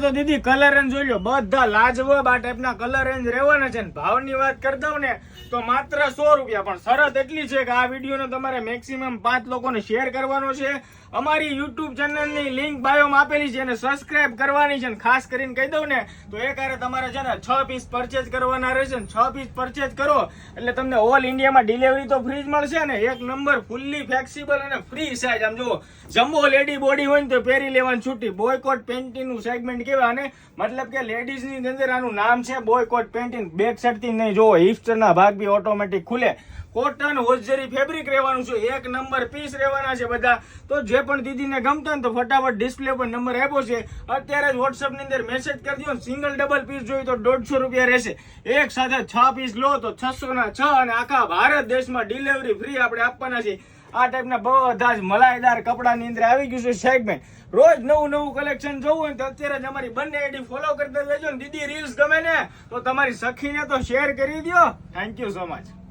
તો દીદી colour range જોઈ લો, બધા લાજવાબ આ ટાઈપના કલર રેન્જ રહેવાના છે. ભાવની વાત કરી દઉં ને તો માત્ર 100 રૂપિયા. પણ શરત એટલી છે કે આ વિડીયોને તમારે મેક્સિમમ 5 લોકોને શેર કરવાનો છે. અમારી યુટ્યુબ ચેનલની લિંક બાયોમાં આપેલી છે અને સબસ્ક્રાઇબ કરવાની છે. ખાસ કરીને કહી દઉં ને તો એક હારે તમારે છે ને 6 પીસ પરચેજ કરવાના રહેશે. 6 પીસ પરચેજ કરો એટલે તમને ઓલ ઇન્ડિયામાં ડિલિવરી તો ફ્રી જ મળશે ને. એક નંબર ફૂલ્લી ફ્લેક્સિબલ અને ફ્રી સાઇઝ. આમ જુઓ, જમ્બો લેડી બોડી હોય ને તો પહેરી લેવાની છૂટી. બોયકોટ પેન્ટીનું સેગમેન્ટ કેવા, અને મતલબ કે લેડીઝની અંદર આનું નામ છે બોયકોટ પેન્ટીન. બેક સાઈડથી નહીં જોવો, હિસ્ટરના ભાગ બી ઓટોમેટિક ખુલે. કોટન હોજરી ફેબ્રિક રહેવાનું છે. એક નંબર પીસ રહેવાના છે બધા. તો જે પણ દીદીને ગમતા ને તો ફટાફટ ડિસ્પ્લે પર નંબર આપ્યો છે, અત્યારે જ WhatsApp ની અંદર મેસેજ કરી દો. સિંગલ ડબલ પીસ જોઈએ તો 150 રૂપિયા રહેશે. એક સાથે 6 પીસ લો તો 600 ના 6 અને આખા ભારત દેશમાં ડિલિવરી ફ્રી આપણે આપવાના છે. આ ટાઈપના બધા જ મલાઈદાર કપડાની અંદર આવી ગયું છે સેગમેન્ટ. રોજ નવું કલેક્શન જોવું હોય તો અત્યારે જ અમારી બંને આઈડી ફોલો કરતા રહેજો. દીદી રીલ્સ ગમે ને તો તમારી સખીને તો શેર કરી દો. Thank you so much.